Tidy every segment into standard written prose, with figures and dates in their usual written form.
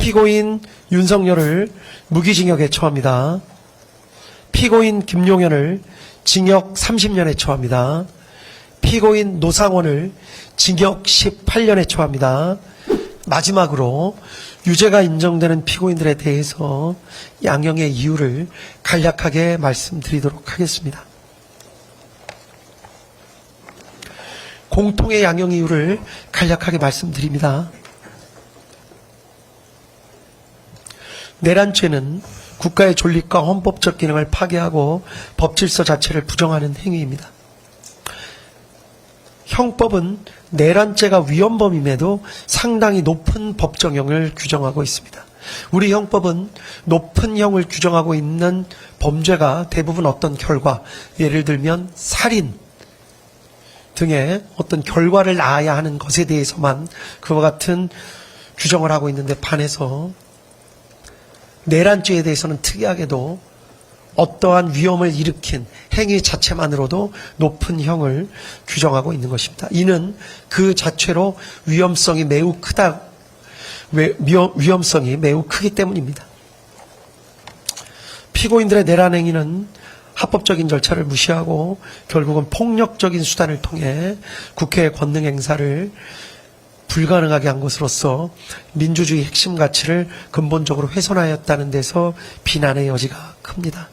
피고인 윤석열을 무기징역에 처합니다. 피고인 김용현을 징역 30년에 처합니다. 피고인 노상원을 징역 18년에 처합니다. 마지막으로 유죄가 인정되는 피고인들에 대해서 양형의 이유를 간략하게 말씀드리도록 하겠습니다. 공통의 양형 이유를 간략하게 말씀드립니다. 내란죄는 국가의 존립과 헌법적 기능을 파괴하고 법질서 자체를 부정하는 행위입니다. 형법은 내란죄가 위헌범임에도 상당히 높은 법정형을 규정하고 있습니다. 우리 형법은 높은 형을 규정하고 있는 범죄가 대부분 어떤 결과, 예를 들면 살인 등의 어떤 결과를 낳아야 하는 것에 대해서만 그와 같은 규정을 하고 있는데 반해서 내란죄에 대해서는 특이하게도 어떠한 위험을 일으킨 행위 자체만으로도 높은 형을 규정하고 있는 것입니다. 이는 그 자체로 위험성이 매우 크기 때문입니다. 피고인들의 내란 행위는 합법적인 절차를 무시하고 결국은 폭력적인 수단을 통해 국회의 권능 행사를 불가능하게 한 것으로서 민주주의 핵심 가치를 근본적으로 훼손하였다는 데서 비난의 여지가 큽니다.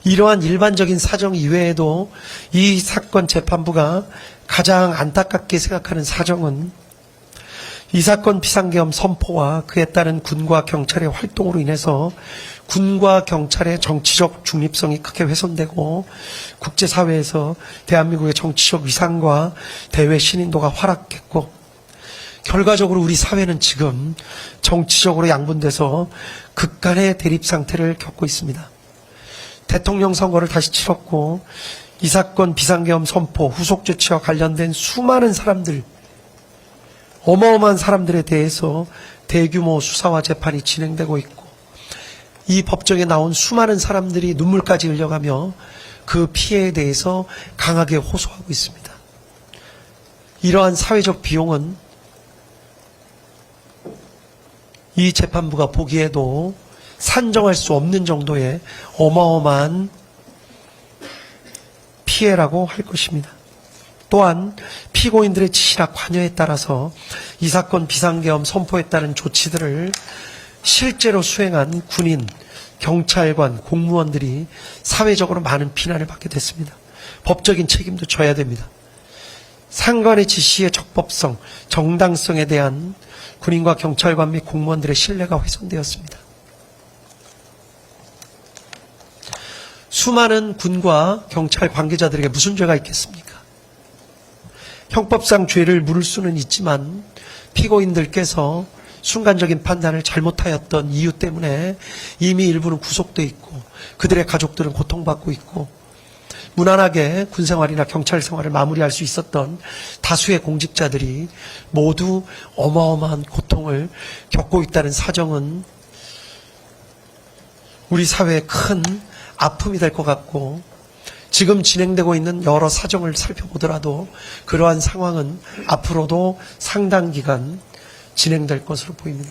이러한 일반적인 사정 이외에도 이 사건 재판부가 가장 안타깝게 생각하는 사정은 이 사건 비상계엄 선포와 그에 따른 군과 경찰의 활동으로 인해서 군과 경찰의 정치적 중립성이 크게 훼손되고 국제사회에서 대한민국의 정치적 위상과 대외 신인도가 하락했고 결과적으로 우리 사회는 지금 정치적으로 양분돼서 극간의 대립 상태를 겪고 있습니다. 대통령 선거를 다시 치렀고 이 사건 비상계엄 선포 후속 조치와 관련된 수많은 사람들, 어마어마한 사람들에 대해서 대규모 수사와 재판이 진행되고 있고 이 법정에 나온 수많은 사람들이 눈물까지 흘려가며 그 피해에 대해서 강하게 호소하고 있습니다. 이러한 사회적 비용은 이 재판부가 보기에도 산정할 수 없는 정도의 어마어마한 피해라고 할 것입니다. 또한 피고인들의 지시나 관여에 따라서 이 사건 비상계엄 선포에 따른 조치들을 실제로 수행한 군인, 경찰관, 공무원들이 사회적으로 많은 비난을 받게 됐습니다. 법적인 책임도 져야 됩니다. 상관의 지시의 적법성, 정당성에 대한 군인과 경찰관 및 공무원들의 신뢰가 훼손되었습니다. 수많은 군과 경찰 관계자들에게 무슨 죄가 있겠습니까? 형법상 죄를 물을 수는 있지만 피고인들께서 순간적인 판단을 잘못하였던 이유 때문에 이미 일부는 구속돼 있고 그들의 가족들은 고통받고 있고 무난하게 군생활이나 경찰생활을 마무리할 수 있었던 다수의 공직자들이 모두 어마어마한 고통을 겪고 있다는 사정은 우리 사회에 큰 아픔이 될 것 같고 지금 진행되고 있는 여러 사정을 살펴보더라도 그러한 상황은 앞으로도 상당 기간 진행될 것으로 보입니다.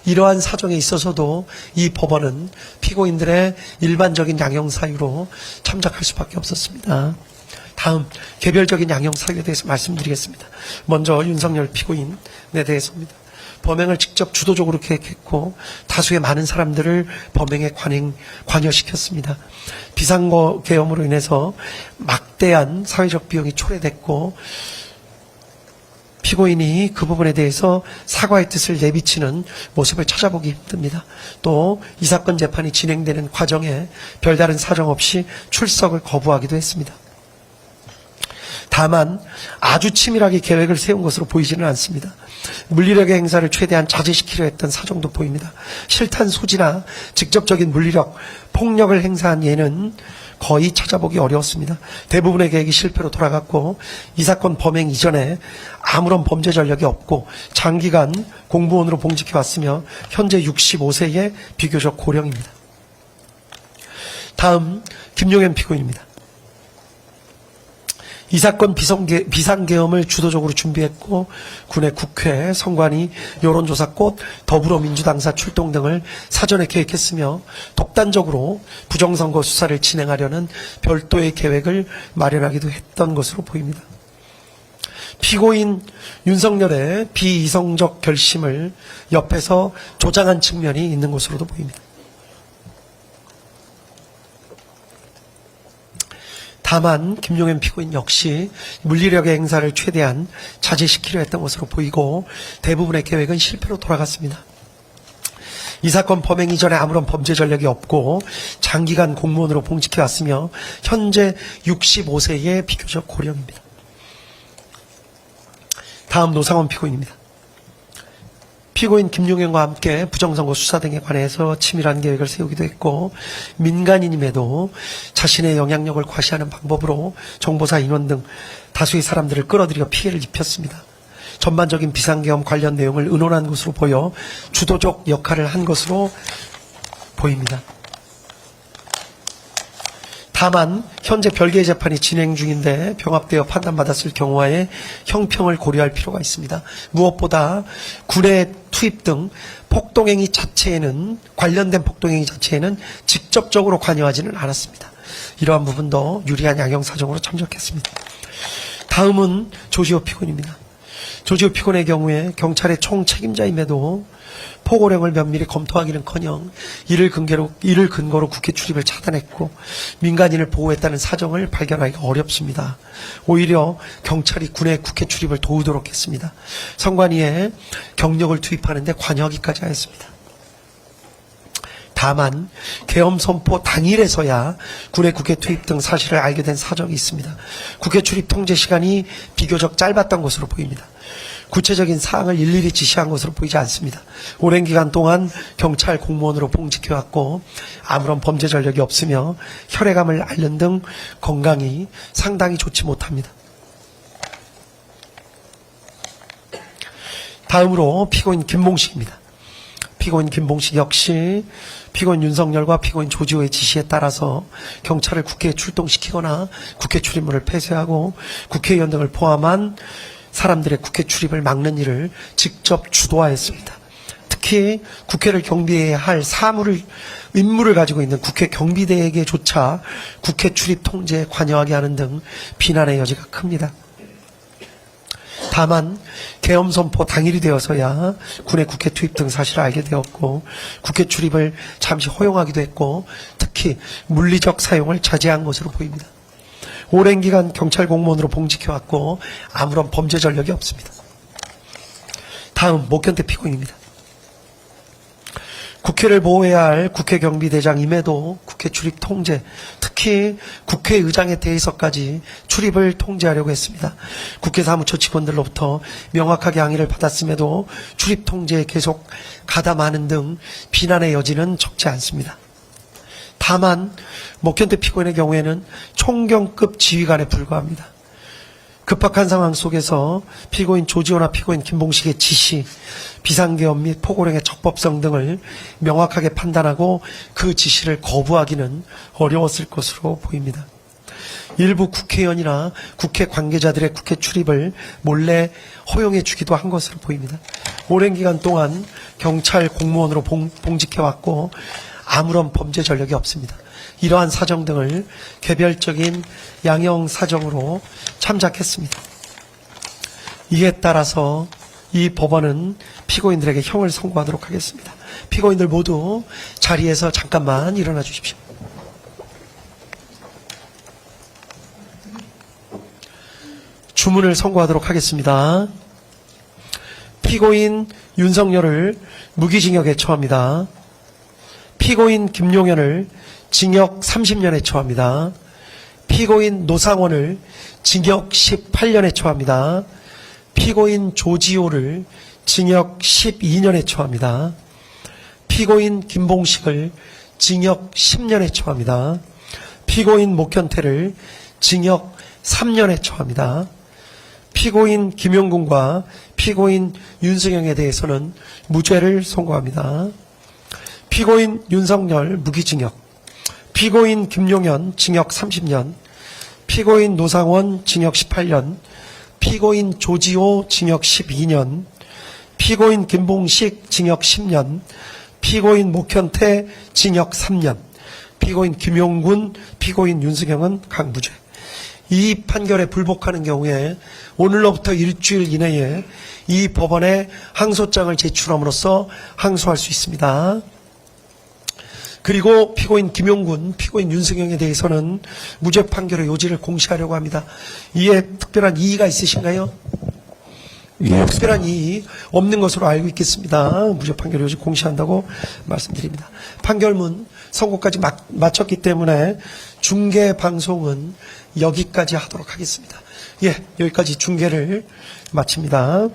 이러한 사정에 있어서도 이 법원은 피고인들의 일반적인 양형 사유로 참작할 수밖에 없었습니다. 다음 개별적인 양형 사유에 대해서 말씀드리겠습니다. 먼저 윤석열 피고인에 대해서입니다. 범행을 직접 주도적으로 계획했고 다수의 많은 사람들을 범행에 관여시켰습니다. 비상계엄으로 인해서 막대한 사회적 비용이 초래됐고 피고인이 그 부분에 대해서 사과의 뜻을 내비치는 모습을 찾아보기 힘듭니다. 또 이 사건 재판이 진행되는 과정에 별다른 사정 없이 출석을 거부하기도 했습니다. 다만 아주 치밀하게 계획을 세운 것으로 보이지는 않습니다. 물리력의 행사를 최대한 자제시키려 했던 사정도 보입니다. 실탄 소지나 직접적인 물리력, 폭력을 행사한 예는 거의 찾아보기 어려웠습니다. 대부분의 계획이 실패로 돌아갔고 이 사건 범행 이전에 아무런 범죄 전력이 없고 장기간 공무원으로 봉직해왔으며 현재 65세의 비교적 고령입니다. 다음 김용현 피고인입니다. 이 사건 비상계엄을 주도적으로 준비했고 군의 국회, 선관위, 여론조사 꽃, 더불어민주당사 출동 등을 사전에 계획했으며 독단적으로 부정선거 수사를 진행하려는 별도의 계획을 마련하기도 했던 것으로 보입니다. 피고인 윤석열의 비이성적 결심을 옆에서 조장한 측면이 있는 것으로도 보입니다. 다만 김용현 피고인 역시 물리력의 행사를 최대한 자제시키려 했던 것으로 보이고 대부분의 계획은 실패로 돌아갔습니다. 이 사건 범행 이전에 아무런 범죄 전력이 없고 장기간 공무원으로 봉직해왔으며 현재 65세의 비교적 고령입니다. 다음 노상원 피고인입니다. 피고인 김용현과 함께 부정선거 수사 등에 관해서 치밀한 계획을 세우기도 했고 민간인임에도 자신의 영향력을 과시하는 방법으로 정보사 인원 등 다수의 사람들을 끌어들여 피해를 입혔습니다. 전반적인 비상계엄 관련 내용을 의논한 것으로 보여 주도적 역할을 한 것으로 보입니다. 다만 현재 별개의 재판이 진행 중인데 병합되어 판단받았을 경우에 형평을 고려할 필요가 있습니다. 무엇보다 군의 투입 등 폭동행위 자체에는 관련된 폭동행위 자체에는 직접적으로 관여하지는 않았습니다. 이러한 부분도 유리한 양형 사정으로 참작했습니다. 다음은 조지호 피고인입니다. 조지호 피고인의 경우에 경찰의 총책임자임에도 포고령을 면밀히 검토하기는커녕 이를 근거로 국회 출입을 차단했고 민간인을 보호했다는 사정을 발견하기가 어렵습니다. 오히려 경찰이 군의 국회 출입을 도우도록 했습니다. 선관위에 경력을 투입하는 데 관여하기까지 하였습니다. 다만 계엄 선포 당일에서야 군의 국회 투입 등 사실을 알게 된 사정이 있습니다. 국회 출입 통제 시간이 비교적 짧았던 것으로 보입니다. 구체적인 사항을 일일이 지시한 것으로 보이지 않습니다. 오랜 기간 동안 경찰 공무원으로 봉직해왔고 아무런 범죄 전력이 없으며 혈액암을 앓는 등 건강이 상당히 좋지 못합니다. 다음으로 피고인 김봉식입니다. 피고인 김봉식 역시 피고인 윤석열과 피고인 조지호의 지시에 따라서 경찰을 국회에 출동시키거나 국회 출입문을 폐쇄하고 국회의원 등을 포함한 사람들의 국회 출입을 막는 일을 직접 주도하였습니다. 특히 국회를 경비해야 할 임무를 가지고 있는 국회 경비대에게조차 국회 출입 통제에 관여하게 하는 등 비난의 여지가 큽니다. 다만 계엄 선포 당일이 되어서야 군의 국회 투입 등 사실을 알게 되었고 국회 출입을 잠시 허용하기도 했고 특히 물리적 사용을 자제한 것으로 보입니다. 오랜 기간 경찰 공무원으로 봉직해왔고 아무런 범죄 전력이 없습니다. 다음 목견태 피고인입니다. 국회를 보호해야 할 국회 경비대장임에도 국회 출입 통제, 특히 국회의장에 대해서까지 출입을 통제하려고 했습니다. 국회 사무처 직원들로부터 명확하게 항의를 받았음에도 출입 통제에 계속 가담하는 등 비난의 여지는 적지 않습니다. 다만 목현태 피고인의 경우에는 총경급 지휘관에 불과합니다. 급박한 상황 속에서 피고인 조지호나 피고인 김봉식의 지시, 비상계엄 및 포고령의 적법성 등을 명확하게 판단하고 그 지시를 거부하기는 어려웠을 것으로 보입니다. 일부 국회의원이나 국회 관계자들의 국회 출입을 몰래 허용해 주기도 한 것으로 보입니다. 오랜 기간 동안 경찰 공무원으로 봉직해왔고 아무런 범죄 전력이 없습니다. 이러한 사정 등을 개별적인 양형 사정으로 참작했습니다. 이에 따라서 이 법원은 피고인들에게 형을 선고하도록 하겠습니다. 피고인들 모두 자리에서 잠깐만 일어나 주십시오. 주문을 선고하도록 하겠습니다. 피고인 윤석열을 무기징역에 처합니다. 피고인 김용현을 징역 30년에 처합니다. 피고인 노상원을 징역 18년에 처합니다. 피고인 조지호를 징역 12년에 처합니다. 피고인 김봉식을 징역 10년에 처합니다. 피고인 목현태를 징역 3년에 처합니다. 피고인 김용군과 피고인 윤승영에 대해서는 무죄를 선고합니다. 피고인 윤석열 무기징역, 피고인 김용현 징역 30년, 피고인 노상원 징역 18년, 피고인 조지호 징역 12년, 피고인 김봉식 징역 10년, 피고인 목현태 징역 3년, 피고인 김용군, 피고인 윤승영은 강무죄. 이 판결에 불복하는 경우에 오늘로부터 일주일 이내에 이 법원에 항소장을 제출함으로써 항소할 수 있습니다. 그리고 피고인 김용군, 피고인 윤승영에 대해서는 무죄 판결의 요지를 공시하려고 합니다. 이에 특별한 이의가 있으신가요? 예. 특별한 이의 없는 것으로 알고 있겠습니다. 무죄 판결 요지 공시한다고 말씀드립니다. 판결문 선고까지 마쳤기 때문에 중계 방송은 여기까지 하도록 하겠습니다. 예, 여기까지 중계를 마칩니다.